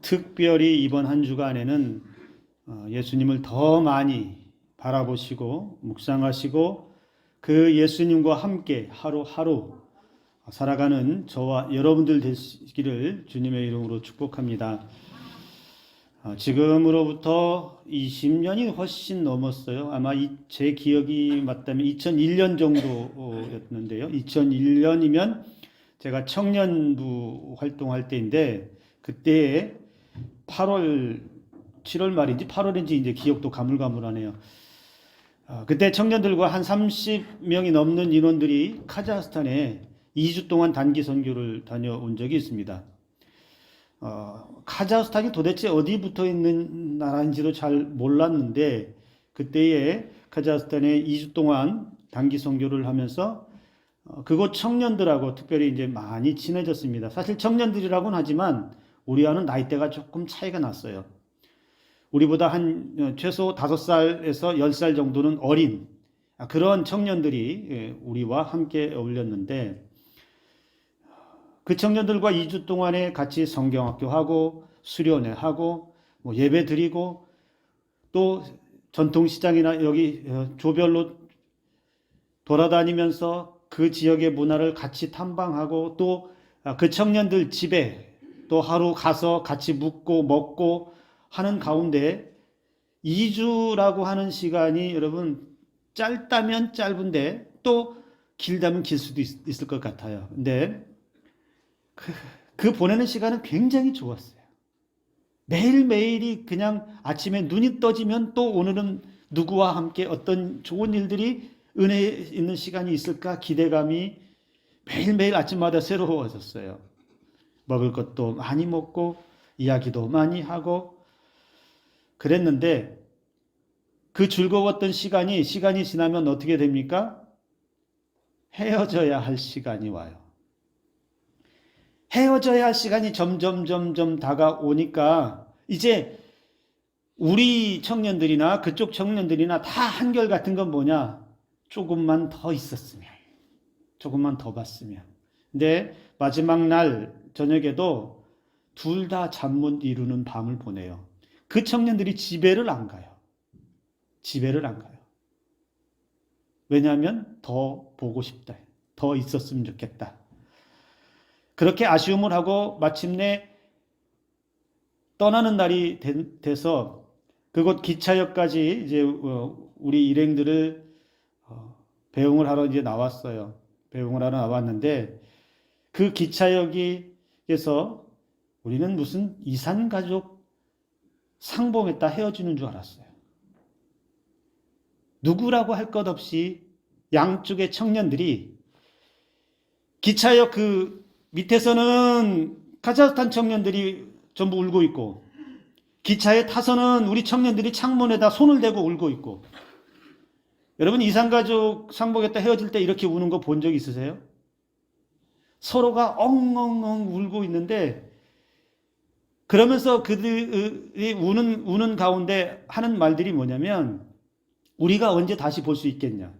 특별히 이번 한 주간에는 예수님을 더 많이 바라보시고 묵상하시고 그 예수님과 함께 하루하루 살아가는 저와 여러분들 되시기를 주님의 이름으로 축복합니다. 지금으로부터 20년이 훨씬 넘었어요. 아마 제 기억이 맞다면 2001년 정도였는데요. 2001년이면 제가 청년부 활동할 때인데 그때에 8월, 7월 말인지 8월인지 이제 기억도 가물가물하네요. 그때 청년들과 한 30명이 넘는 인원들이 카자흐스탄에 2주 동안 단기 선교를 다녀온 적이 있습니다. 카자흐스탄이 도대체 어디 붙어 있는 나라인지도 잘 몰랐는데 그때에 카자흐스탄에 2주 동안 단기 선교를 하면서 그곳 청년들하고 특별히 이제 많이 친해졌습니다. 사실 청년들이라고는 하지만 우리와는 나이대가 조금 차이가 났어요. 우리보다 한 최소 5살에서 10살 정도는 어린 그런 청년들이 우리와 함께 어울렸는데 그 청년들과 2주 동안에 같이 성경학교 하고 수련회 하고 예배 드리고 또 전통시장이나 여기 조별로 돌아다니면서 그 지역의 문화를 같이 탐방하고 또 그 청년들 집에 또 하루 가서 같이 묵고 먹고 하는 가운데 2주라고 하는 시간이 여러분 짧다면 짧은데 또 길다면 길 수도 있을 것 같아요. 근데 그 보내는 시간은 굉장히 좋았어요. 매일매일이 그냥 아침에 눈이 떠지면 또 오늘은 누구와 함께 어떤 좋은 일들이 은혜 있는 시간이 있을까 기대감이 매일매일 아침마다 새로워졌어요. 먹을 것도 많이 먹고 이야기도 많이 하고 그랬는데 그 즐거웠던 시간이 지나면 어떻게 됩니까? 헤어져야 할 시간이 와요. 헤어져야 할 시간이 점점 다가오니까 이제 우리 청년들이나 그쪽 청년들이나 다 한결같은 건 뭐냐? 조금만 더 있었으면, 조금만 더 봤으면. 근데 마지막 날 저녁에도 둘 다 잠 못 이루는 밤을 보내요. 그 청년들이 집에를 안 가요. 집에를 안 가요. 왜냐하면 더 보고 싶다. 더 있었으면 좋겠다. 그렇게 아쉬움을 하고 마침내 떠나는 날이 돼서 그곳 기차역까지 이제 우리 일행들을 배웅을 하러 이제 나왔어요. 배웅을 하러 나왔는데 그 기차역에서 우리는 무슨 이산가족 상봉했다 헤어지는 줄 알았어요. 누구라고 할 것 없이 양쪽의 청년들이 기차역 그 밑에서는 카자흐스탄 청년들이 전부 울고 있고 기차에 타서는 우리 청년들이 창문에다 손을 대고 울고 있고 여러분 이산가족 상봉했다 헤어질 때 이렇게 우는 거 본 적 있으세요? 서로가 엉엉엉 울고 있는데 그러면서 그들이 우는 가운데 하는 말들이 뭐냐면 우리가 언제 다시 볼 수 있겠냐?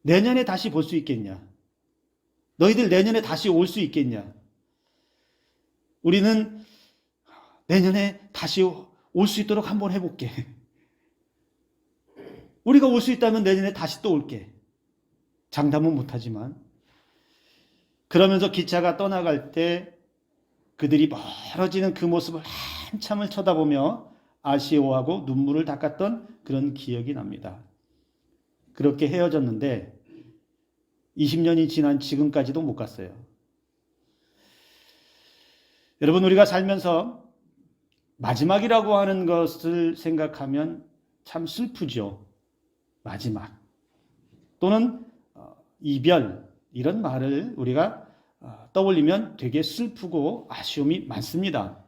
내년에 다시 볼 수 있겠냐? 너희들 내년에 다시 올 수 있겠냐? 우리는 내년에 다시 올 수 있도록 한번 해볼게. 우리가 올 수 있다면 내년에 다시 또 올게. 장담은 못하지만. 그러면서 기차가 떠나갈 때 그들이 멀어지는 그 모습을 한참을 쳐다보며 아쉬워하고 눈물을 닦았던 그런 기억이 납니다. 그렇게 헤어졌는데 20년이 지난 지금까지도 못 갔어요. 여러분 우리가 살면서 마지막이라고 하는 것을 생각하면 참 슬프죠. 마지막 또는 이별 이런 말을 우리가 떠올리면 되게 슬프고 아쉬움이 많습니다.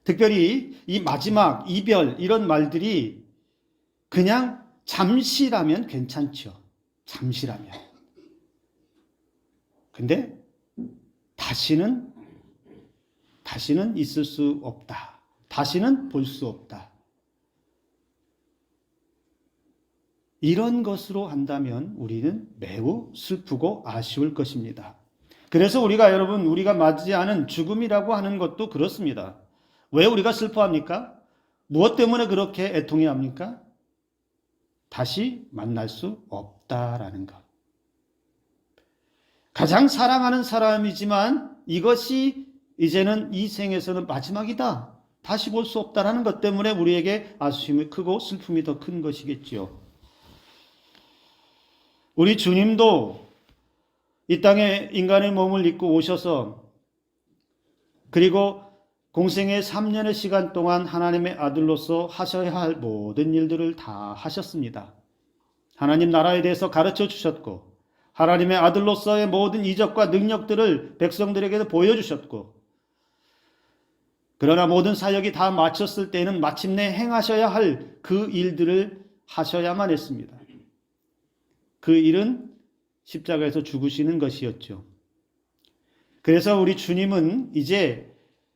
특별히 이 마지막, 이별 이런 말들이 그냥 잠시라면 괜찮죠. 잠시라면. 근데 다시는 있을 수 없다. 다시는 볼 수 없다. 이런 것으로 한다면 우리는 매우 슬프고 아쉬울 것입니다. 그래서 우리가 맞이하는 죽음이라고 하는 것도 그렇습니다. 왜 우리가 슬퍼합니까? 무엇 때문에 그렇게 애통해야 합니까? 다시 만날 수 없다라는 것. 가장 사랑하는 사람이지만 이것이 이제는 이 생에서는 마지막이다. 다시 볼 수 없다라는 것 때문에 우리에게 아쉬움이 크고 슬픔이 더 큰 것이겠지요. 우리 주님도 이 땅에 인간의 몸을 입고 오셔서 그리고 공생의 3년의 시간 동안 하나님의 아들로서 하셔야 할 모든 일들을 다 하셨습니다. 하나님 나라에 대해서 가르쳐 주셨고 하나님의 아들로서의 모든 이적과 능력들을 백성들에게 보여주셨고 그러나 모든 사역이 다 마쳤을 때는 마침내 행하셔야 할 그 일들을 하셔야만 했습니다. 그 일은 십자가에서 죽으시는 것이었죠. 그래서 우리 주님은 이제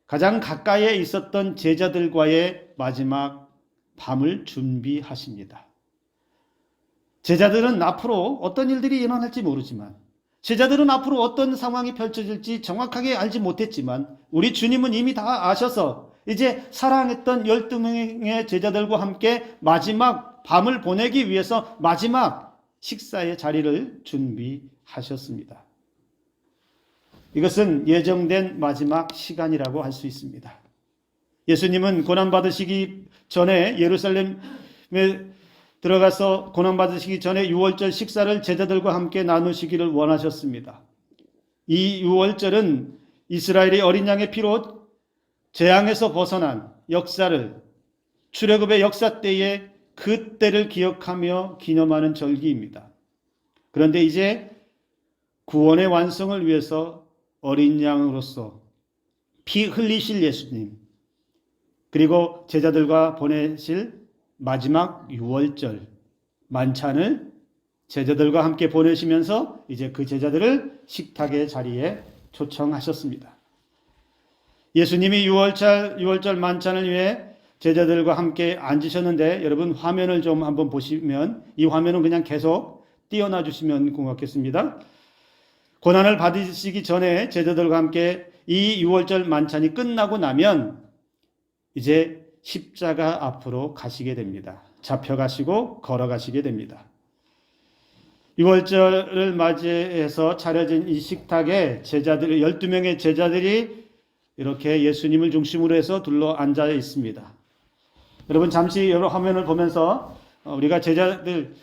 가장 가까이에 있었던 제자들과의 마지막 밤을 준비하십니다. 제자들은 앞으로 어떤 일들이 일어날지 모르지만 제자들은 앞으로 어떤 상황이 펼쳐질지 정확하게 알지 못했지만 우리 주님은 이미 다 아셔서 이제 사랑했던 12명의 제자들과 함께 마지막 밤을 보내기 위해서 마지막 식사의 자리를 준비하셨습니다. 이것은 예정된 마지막 시간이라고 할 수 있습니다. 예수님은 고난받으시기 전에 예루살렘에 들어가서 고난받으시기 전에 유월절 식사를 제자들과 함께 나누시기를 원하셨습니다. 이 유월절은 이스라엘의 어린 양의 피로 재앙에서 벗어난 역사를 출애굽의 역사 때에 그 때를 기억하며 기념하는 절기입니다. 그런데 이제 구원의 완성을 위해서 어린 양으로서 피 흘리실 예수님 그리고 제자들과 보내실 마지막 유월절 만찬을 제자들과 함께 보내시면서 이제 그 제자들을 식탁의 자리에 초청하셨습니다. 예수님이 유월절 만찬을 위해 제자들과 함께 앉으셨는데 여러분 화면을 좀 한번 보시면 이 화면은 그냥 계속 띄워놔 주시면 고맙겠습니다. 고난을 받으시기 전에 제자들과 함께 이 유월절 만찬이 끝나고 나면 이제 십자가 앞으로 가시게 됩니다. 잡혀가시고 걸어가시게 됩니다. 유월절을 맞이해서 차려진 이 식탁에 12명의 제자들이 이렇게 예수님을 중심으로 해서 둘러 앉아 있습니다. 여러분 잠시 여러 화면을 보면서 우리가 제자들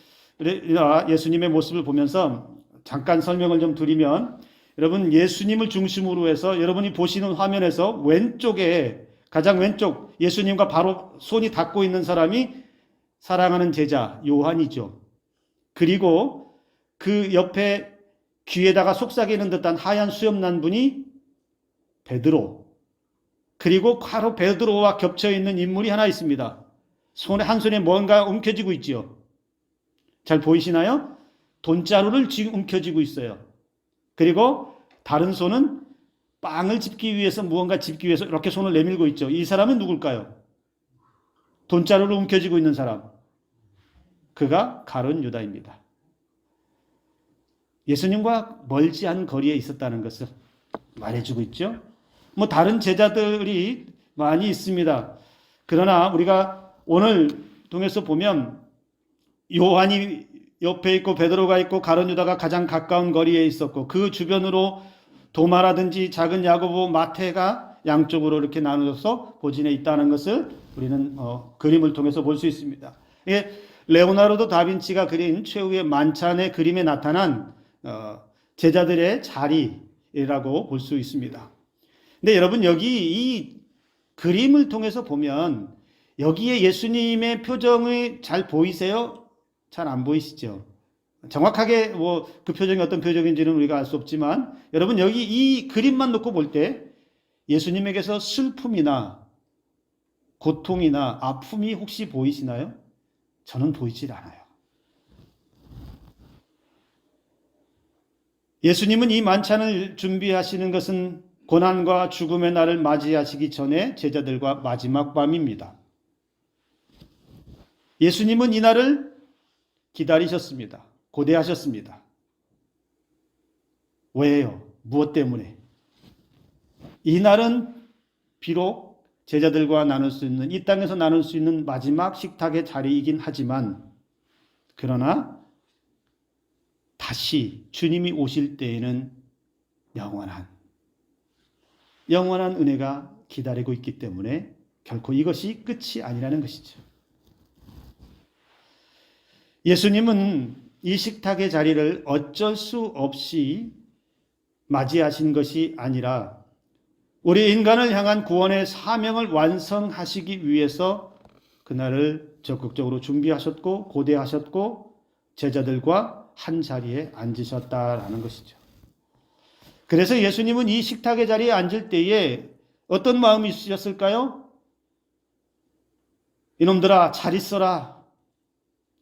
예수님의 모습을 보면서 잠깐 설명을 좀 드리면 여러분 예수님을 중심으로 해서 여러분이 보시는 화면에서 왼쪽에 가장 왼쪽 예수님과 바로 손이 닿고 있는 사람이 사랑하는 제자 요한이죠. 그리고 그 옆에 귀에다가 속삭이는 듯한 하얀 수염 난 분이 베드로. 그리고 바로 베드로와 겹쳐 있는 인물이 하나 있습니다. 한 손에 뭔가 움켜쥐고 있지요. 잘 보이시나요? 돈자루를 움켜쥐고 있어요. 그리고 다른 손은 빵을 집기 위해서 무언가 집기 위해서 이렇게 손을 내밀고 있죠. 이 사람은 누굴까요? 돈자루를 움켜쥐고 있는 사람. 그가 가룟 유다입니다. 예수님과 멀지 않은 거리에 있었다는 것을 말해주고 있죠. 뭐 다른 제자들이 많이 있습니다. 그러나 우리가 오늘 통해서 보면 요한이 옆에 있고 베드로가 있고 가룟 유다가 가장 가까운 거리에 있었고 그 주변으로 도마라든지 작은 야고보, 마태가 양쪽으로 이렇게 나누어서 보진해 있다는 것을 우리는 그림을 통해서 볼 수 있습니다. 이게 레오나르도 다빈치가 그린 최후의 만찬의 그림에 나타난 제자들의 자리라고 볼 수 있습니다. 근데 여러분 여기 이 그림을 통해서 보면 여기에 예수님의 표정이 잘 보이세요? 잘 안 보이시죠? 정확하게 그 표정이 어떤 표정인지는 우리가 알 수 없지만 여러분 여기 이 그림만 놓고 볼 때 예수님에게서 슬픔이나 고통이나 아픔이 혹시 보이시나요? 저는 보이질 않아요. 예수님은 이 만찬을 준비하시는 것은 고난과 죽음의 날을 맞이하시기 전에 제자들과 마지막 밤입니다. 예수님은 이 날을 기다리셨습니다. 고대하셨습니다. 왜요? 무엇 때문에? 이 날은 비록 제자들과 나눌 수 있는, 이 땅에서 나눌 수 있는 마지막 식탁의 자리이긴 하지만, 그러나 다시 주님이 오실 때에는 영원한 은혜가 기다리고 있기 때문에 결코 이것이 끝이 아니라는 것이죠. 예수님은 이 식탁의 자리를 어쩔 수 없이 맞이하신 것이 아니라 우리 인간을 향한 구원의 사명을 완성하시기 위해서 그날을 적극적으로 준비하셨고 고대하셨고 제자들과 한 자리에 앉으셨다라는 것이죠. 그래서 예수님은 이 식탁의 자리에 앉을 때에 어떤 마음이 있으셨을까요? 이놈들아 잘 있어라.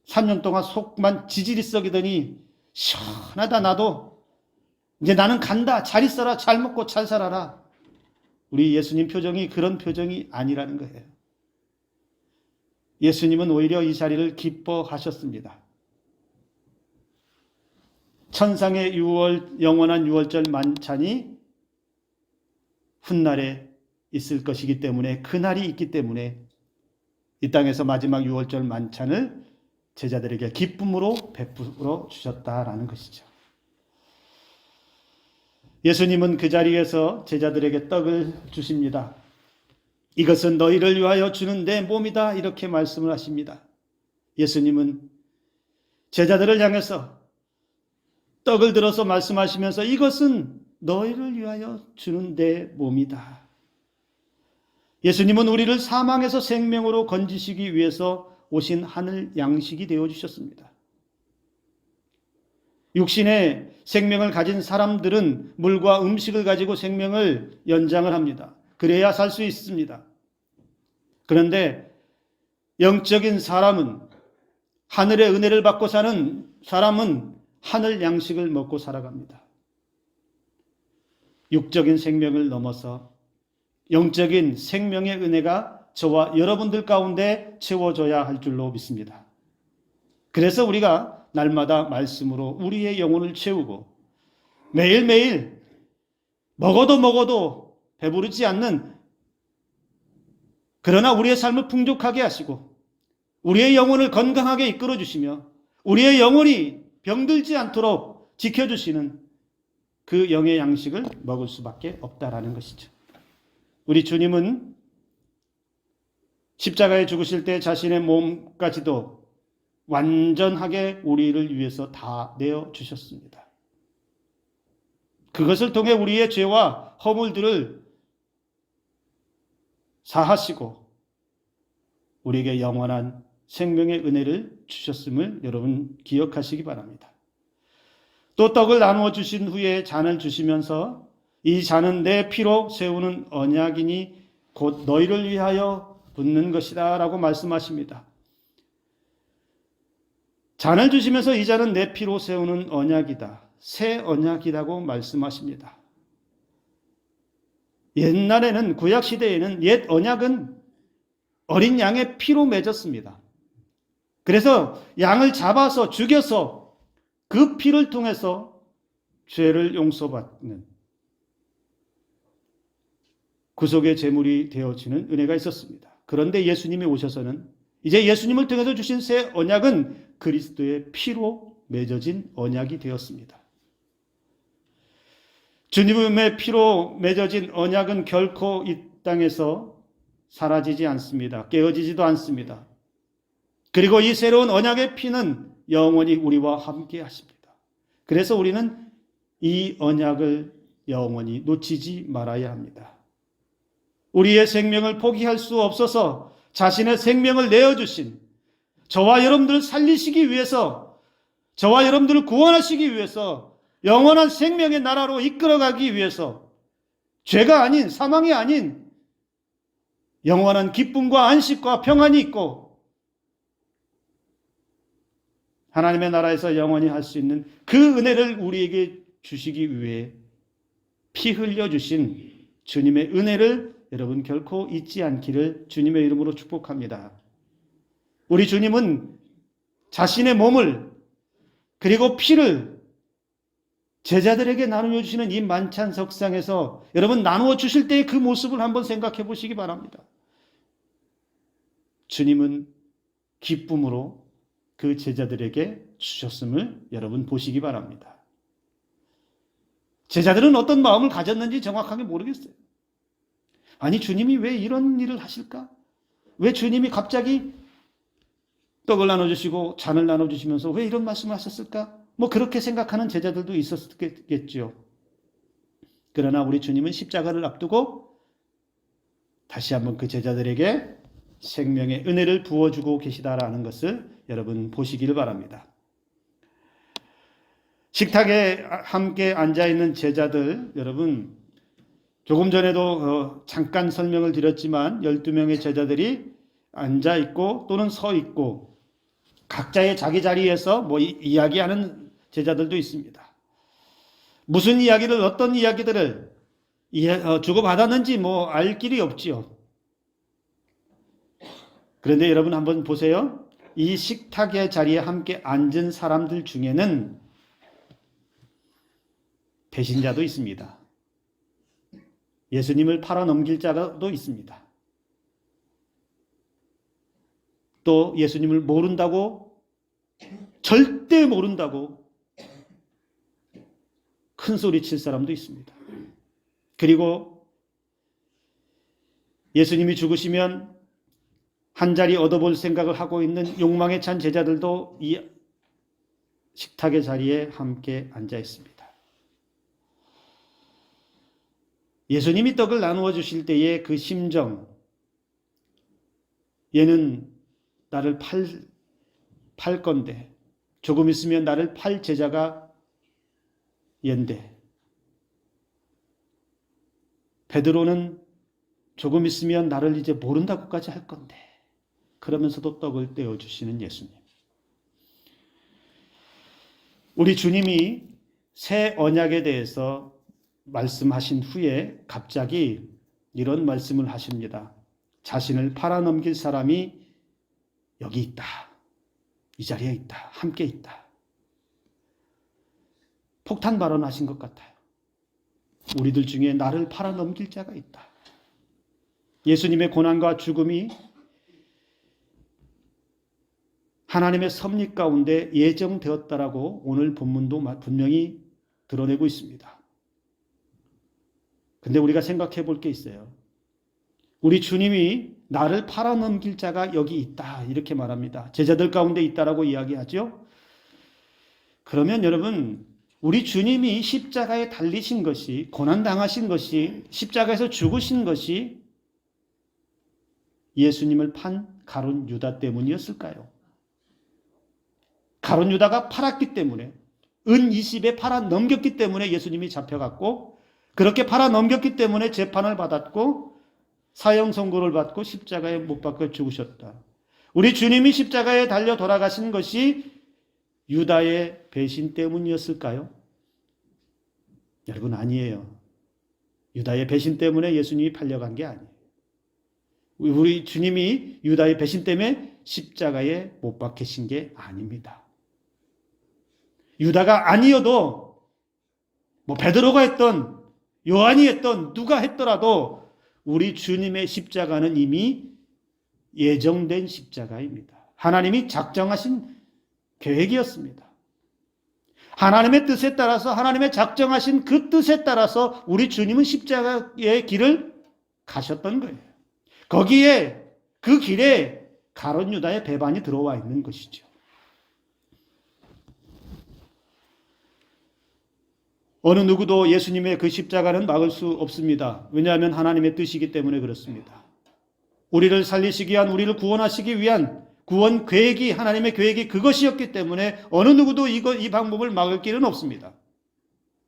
3년 동안 속만 지질이 썩이더니 시원하다. 나도 이제 나는 간다. 잘 있어라. 잘 먹고 잘 살아라. 우리 예수님 표정이 그런 표정이 아니라는 거예요. 예수님은 오히려 이 자리를 기뻐하셨습니다. 천상의 영원한 유월절 만찬이 훗날에 있을 것이기 때문에, 그날이 있기 때문에 이 땅에서 마지막 유월절 만찬을 제자들에게 기쁨으로 베풀어 주셨다라는 것이죠. 예수님은 그 자리에서 제자들에게 떡을 주십니다. 이것은 너희를 위하여 주는 내 몸이다, 이렇게 말씀을 하십니다. 예수님은 제자들을 향해서 떡을 들어서 말씀하시면서 이것은 너희를 위하여 주는 내 몸이다. 예수님은 우리를 사망에서 생명으로 건지시기 위해서 오신 하늘 양식이 되어주셨습니다. 육신의 생명을 가진 사람들은 물과 음식을 가지고 생명을 연장을 합니다. 그래야 살 수 있습니다. 그런데 영적인 사람은, 하늘의 은혜를 받고 사는 사람은 하늘 양식을 먹고 살아갑니다. 육적인 생명을 넘어서 영적인 생명의 은혜가 저와 여러분들 가운데 채워져야 할 줄로 믿습니다. 그래서 우리가 날마다 말씀으로 우리의 영혼을 채우고 매일매일 먹어도 배부르지 않는, 그러나 우리의 삶을 풍족하게 하시고 우리의 영혼을 건강하게 이끌어 주시며 우리의 영혼이 병들지 않도록 지켜주시는 그 영의 양식을 먹을 수밖에 없다라는 것이죠. 우리 주님은 십자가에 죽으실 때 자신의 몸까지도 완전하게 우리를 위해서 다 내어주셨습니다. 그것을 통해 우리의 죄와 허물들을 사하시고 우리에게 영원한 생명의 은혜를 주셨음을 여러분 기억하시기 바랍니다. 또 떡을 나누어 주신 후에 잔을 주시면서 이 잔은 내 피로 세우는 언약이니 곧 너희를 위하여 붓는 것이다 라고 말씀하십니다. 잔을 주시면서 이 잔은 내 피로 세우는 언약이다, 새 언약이라고 말씀하십니다. 옛날에는, 구약시대에는 옛 언약은 어린 양의 피로 맺었습니다. 그래서 양을 잡아서 죽여서 그 피를 통해서 죄를 용서받는 구속의 제물이 되어지는 은혜가 있었습니다. 그런데 예수님이 오셔서는 이제 예수님을 통해서 주신 새 언약은 그리스도의 피로 맺어진 언약이 되었습니다. 주님의 피로 맺어진 언약은 결코 이 땅에서 사라지지 않습니다. 깨어지지도 않습니다. 그리고 이 새로운 언약의 피는 영원히 우리와 함께 하십니다. 그래서 우리는 이 언약을 영원히 놓치지 말아야 합니다. 우리의 생명을 포기할 수 없어서 자신의 생명을 내어주신, 저와 여러분들을 살리시기 위해서, 저와 여러분들을 구원하시기 위해서, 영원한 생명의 나라로 이끌어가기 위해서 죄가 아닌, 사망이 아닌 영원한 기쁨과 안식과 평안이 있고 하나님의 나라에서 영원히 할 수 있는 그 은혜를 우리에게 주시기 위해 피 흘려주신 주님의 은혜를 여러분 결코 잊지 않기를 주님의 이름으로 축복합니다. 우리 주님은 자신의 몸을 그리고 피를 제자들에게 나누어 주시는 이 만찬 석상에서 여러분 나누어 주실 때의 그 모습을 한번 생각해 보시기 바랍니다. 주님은 기쁨으로 그 제자들에게 주셨음을 여러분 보시기 바랍니다. 제자들은 어떤 마음을 가졌는지 정확하게 모르겠어요. 아니, 주님이 왜 이런 일을 하실까? 왜 주님이 갑자기 떡을 나눠주시고 잔을 나눠주시면서 왜 이런 말씀을 하셨을까? 뭐 그렇게 생각하는 제자들도 있었겠죠. 그러나 우리 주님은 십자가를 앞두고 다시 한번 그 제자들에게 생명의 은혜를 부어주고 계시다라는 것을 여러분 보시기를 바랍니다. 식탁에 함께 앉아있는 제자들, 여러분 조금 전에도 잠깐 설명을 드렸지만 12명의 제자들이 앉아있고 또는 서있고 각자의 자기 자리에서 이야기하는 제자들도 있습니다. 무슨 이야기를, 어떤 이야기들을 주고받았는지 알 길이 없지요. 그런데 여러분 한번 보세요. 이 식탁의 자리에 함께 앉은 사람들 중에는 배신자도 있습니다. 예수님을 팔아넘길 자도 있습니다. 또 예수님을 모른다고, 절대 모른다고 큰 소리 칠 사람도 있습니다. 그리고 예수님이 죽으시면 한 자리 얻어볼 생각을 하고 있는 욕망에 찬 제자들도 이 식탁의 자리에 함께 앉아 있습니다. 예수님이 떡을 나누어 주실 때의 그 심정, 얘는 나를 팔 건데, 조금 있으면 나를 팔 제자가 얘인데, 베드로는 조금 있으면 나를 이제 모른다고까지 할 건데, 그러면서도 떡을 떼어주시는 예수님. 우리 주님이 새 언약에 대해서 말씀하신 후에 갑자기 이런 말씀을 하십니다. 자신을 팔아넘길 사람이 여기 있다. 이 자리에 있다. 함께 있다. 폭탄 발언하신 것 같아요. 우리들 중에 나를 팔아넘길 자가 있다. 예수님의 고난과 죽음이 하나님의 섭리 가운데 예정되었다라고 오늘 본문도 분명히 드러내고 있습니다. 근데 우리가 생각해 볼 게 있어요. 우리 주님이 나를 팔아넘길 자가 여기 있다 이렇게 말합니다. 제자들 가운데 있다라고 이야기하죠. 그러면 여러분, 우리 주님이 십자가에 달리신 것이, 고난당하신 것이, 십자가에서 죽으신 것이 예수님을 판 가룟 유다 때문이었을까요? 가룟 유다가 팔았기 때문에, 은 20에 팔아 넘겼기 때문에 예수님이 잡혀갔고, 그렇게 팔아 넘겼기 때문에 재판을 받았고 사형 선고를 받고 십자가에 못 박혀 죽으셨다. 우리 주님이 십자가에 달려 돌아가신 것이 유다의 배신 때문이었을까요? 여러분, 아니에요. 유다의 배신 때문에 예수님이 팔려간 게 아니에요. 우리 주님이 유다의 배신 때문에 십자가에 못 박히신 게 아닙니다. 유다가 아니어도 베드로가 했던, 요한이 했던, 누가 했더라도 우리 주님의 십자가는 이미 예정된 십자가입니다. 하나님이 작정하신 계획이었습니다. 하나님의 뜻에 따라서, 하나님의 작정하신 그 뜻에 따라서 우리 주님은 십자가의 길을 가셨던 거예요. 거기에, 그 길에 가룟 유다의 배반이 들어와 있는 것이죠. 어느 누구도 예수님의 그 십자가는 막을 수 없습니다. 왜냐하면 하나님의 뜻이기 때문에 그렇습니다. 우리를 살리시기 위한, 우리를 구원하시기 위한 구원 계획이, 하나님의 계획이 그것이었기 때문에 어느 누구도 이 방법을 막을 길은 없습니다.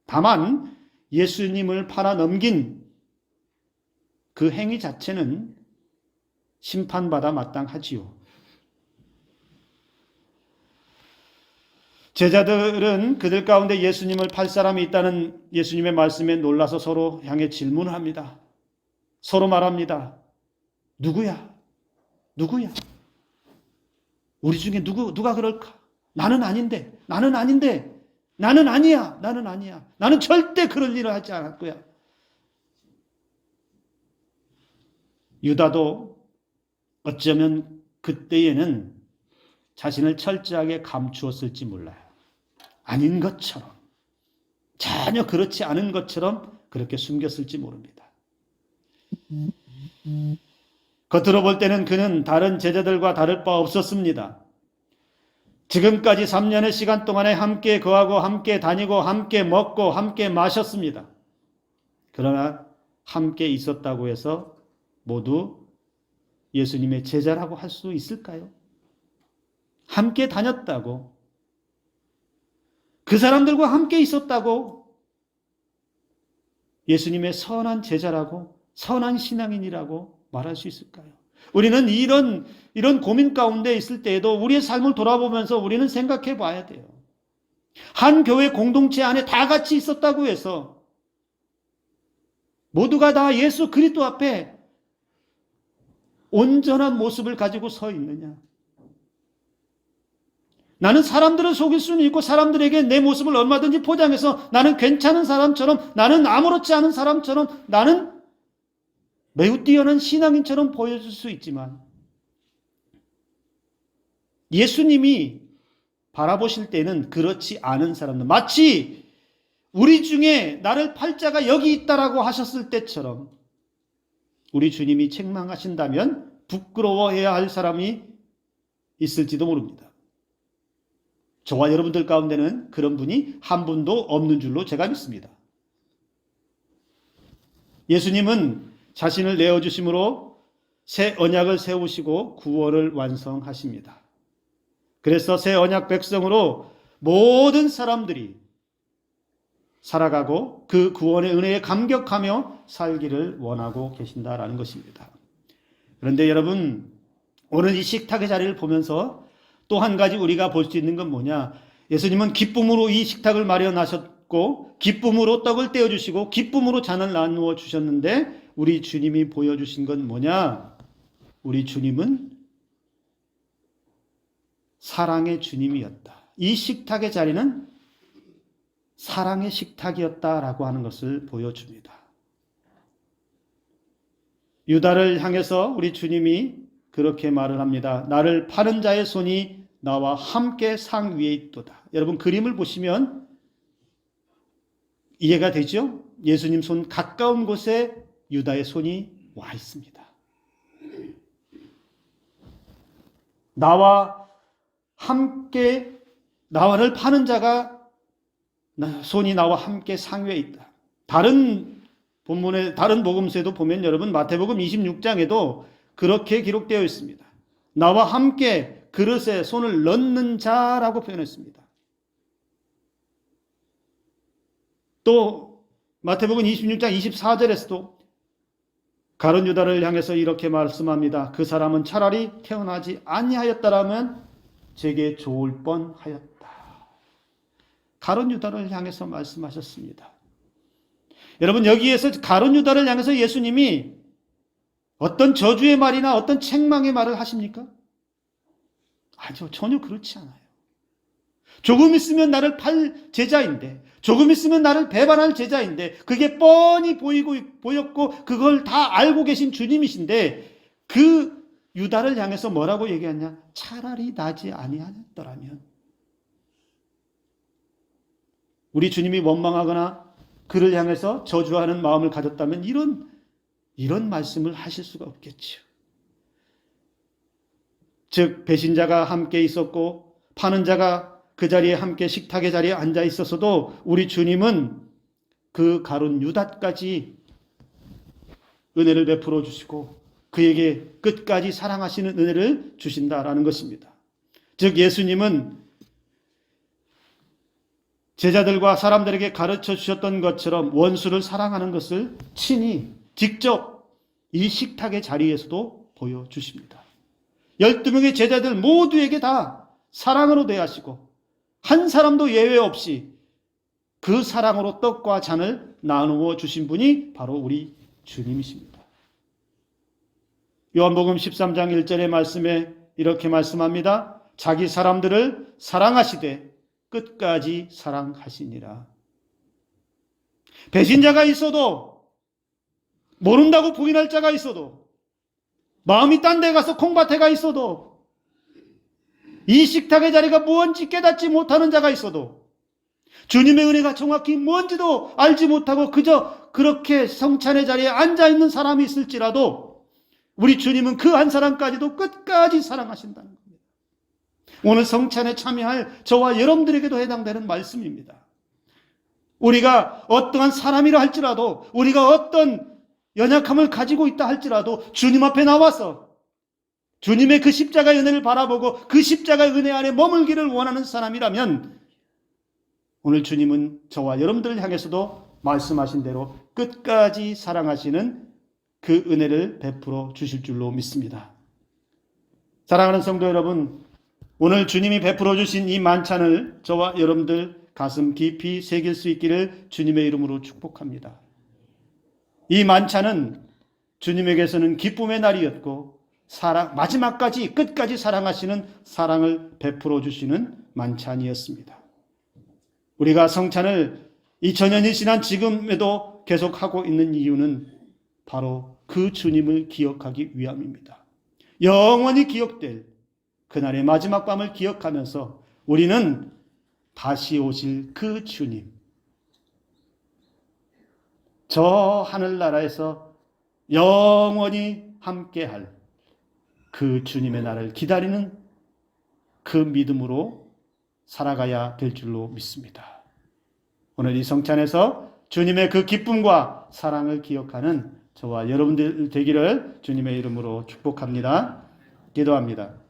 다만 예수님을 팔아 넘긴 그 행위 자체는 심판받아 마땅하지요. 제자들은 그들 가운데 예수님을 팔 사람이 있다는 예수님의 말씀에 놀라서 서로 향해 질문을 합니다. 서로 말합니다. 누구야? 누구야? 우리 중에 누가 그럴까? 나는 아닌데, 나는 아닌데. 나는 아니야. 나는 아니야. 나는 절대 그럴 일을 하지 않을 거야. 유다도 어쩌면 그때에는 자신을 철저하게 감추었을지 몰라요. 아닌 것처럼, 전혀 그렇지 않은 것처럼 그렇게 숨겼을지 모릅니다. 겉으로 볼 때는 그는 다른 제자들과 다를 바 없었습니다. 지금까지 3년의 시간 동안에 함께 거하고 함께 다니고 함께 먹고 함께 마셨습니다. 그러나 함께 있었다고 해서 모두 예수님의 제자라고 할 수 있을까요? 함께 다녔다고, 그 사람들과 함께 있었다고 예수님의 선한 제자라고, 선한 신앙인이라고 말할 수 있을까요? 우리는 이런 고민 가운데 있을 때에도 우리의 삶을 돌아보면서 우리는 생각해 봐야 돼요. 한 교회 공동체 안에 다 같이 있었다고 해서 모두가 다 예수 그리스도 앞에 온전한 모습을 가지고 서 있느냐? 나는 사람들을 속일 수는 있고 사람들에게 내 모습을 얼마든지 포장해서 나는 괜찮은 사람처럼, 나는 아무렇지 않은 사람처럼, 나는 매우 뛰어난 신앙인처럼 보여줄 수 있지만 예수님이 바라보실 때는 그렇지 않은 사람들, 마치 우리 중에 나를 팔자가 여기 있다라고 하셨을 때처럼 우리 주님이 책망하신다면 부끄러워해야 할 사람이 있을지도 모릅니다. 저와 여러분들 가운데는 그런 분이 한 분도 없는 줄로 제가 믿습니다. 예수님은 자신을 내어주심으로 새 언약을 세우시고 구원을 완성하십니다. 그래서 새 언약 백성으로 모든 사람들이 살아가고 그 구원의 은혜에 감격하며 살기를 원하고 계신다라는 것입니다. 그런데 여러분, 오늘 이 식탁의 자리를 보면서 또 한 가지 우리가 볼 수 있는 건 뭐냐? 예수님은 기쁨으로 이 식탁을 마련하셨고 기쁨으로 떡을 떼어주시고 기쁨으로 잔을 나누어 주셨는데 우리 주님이 보여주신 건 뭐냐? 우리 주님은 사랑의 주님이었다. 이 식탁의 자리는 사랑의 식탁이었다라고 하는 것을 보여줍니다. 유다를 향해서 우리 주님이 그렇게 말을 합니다. 나를 파는 자의 손이 나와 함께 상 위에 있도다. 여러분 그림을 보시면 이해가 되죠? 예수님 손 가까운 곳에 유다의 손이 와 있습니다. 나와 함께, 나를 파는 자가 손이 나와 함께 상위에 있다. 다른 본문에, 다른 복음서에도 보면 여러분 마태복음 26장에도 그렇게 기록되어 있습니다. 나와 함께 그릇에 손을 넣는 자라고 표현했습니다. 또 마태복음 26장 24절에서도 가룟 유다를 향해서 이렇게 말씀합니다. 그 사람은 차라리 태어나지 아니하였다라면 제게 좋을 뻔하였다. 가룟 유다를 향해서 말씀하셨습니다. 여러분 여기에서 가룟 유다를 향해서 예수님이 어떤 저주의 말이나 어떤 책망의 말을 하십니까? 아니요, 전혀 그렇지 않아요. 조금 있으면 나를 팔 제자인데, 조금 있으면 나를 배반할 제자인데, 그게 뻔히 보였고 그걸 다 알고 계신 주님이신데 그 유다를 향해서 뭐라고 얘기하냐? 차라리 나지 아니하였더라면. 우리 주님이 원망하거나 그를 향해서 저주하는 마음을 가졌다면 이런 말씀을 하실 수가 없겠죠. 즉 배신자가 함께 있었고 파는 자가 그 자리에 함께 식탁의 자리에 앉아 있었어도 우리 주님은 그 가룟 유다까지 은혜를 베풀어 주시고 그에게 끝까지 사랑하시는 은혜를 주신다라는 것입니다. 즉 예수님은 제자들과 사람들에게 가르쳐 주셨던 것처럼 원수를 사랑하는 것을 친히 직접 이 식탁의 자리에서도 보여주십니다. 12명의 제자들 모두에게 다 사랑으로 대하시고 한 사람도 예외 없이 그 사랑으로 떡과 잔을 나누어 주신 분이 바로 우리 주님이십니다. 요한복음 13장 1절의 말씀에 이렇게 말씀합니다. 자기 사람들을 사랑하시되 끝까지 사랑하시니라. 배신자가 있어도, 모른다고 부인할 자가 있어도, 마음이 딴 데 가서 콩밭에 가 있어도, 이 식탁의 자리가 무언지 깨닫지 못하는 자가 있어도, 주님의 은혜가 정확히 뭔지도 알지 못하고 그저 그렇게 성찬의 자리에 앉아있는 사람이 있을지라도 우리 주님은 그 한 사람까지도 끝까지 사랑하신다는 겁니다. 오늘 성찬에 참여할 저와 여러분들에게도 해당되는 말씀입니다. 우리가 어떠한 사람이라 할지라도, 우리가 어떤 연약함을 가지고 있다 할지라도 주님 앞에 나와서 주님의 그 십자가의 은혜를 바라보고 그 십자가의 은혜 안에 머물기를 원하는 사람이라면 오늘 주님은 저와 여러분들을 향해서도 말씀하신 대로 끝까지 사랑하시는 그 은혜를 베풀어 주실 줄로 믿습니다. 사랑하는 성도 여러분, 오늘 주님이 베풀어 주신 이 만찬을 저와 여러분들 가슴 깊이 새길 수 있기를 주님의 이름으로 축복합니다. 이 만찬은 주님에게서는 기쁨의 날이었고 마지막까지 끝까지 사랑하시는 사랑을 베풀어 주시는 만찬이었습니다. 우리가 성찬을 2000년이 지난 지금에도 계속하고 있는 이유는 바로 그 주님을 기억하기 위함입니다. 영원히 기억될 그날의 마지막 밤을 기억하면서 우리는 다시 오실 그 주님, 저 하늘나라에서 영원히 함께할 그 주님의 날을 기다리는 그 믿음으로 살아가야 될 줄로 믿습니다. 오늘 이 성찬에서 주님의 그 기쁨과 사랑을 기억하는 저와 여러분들 되기를 주님의 이름으로 축복합니다. 기도합니다.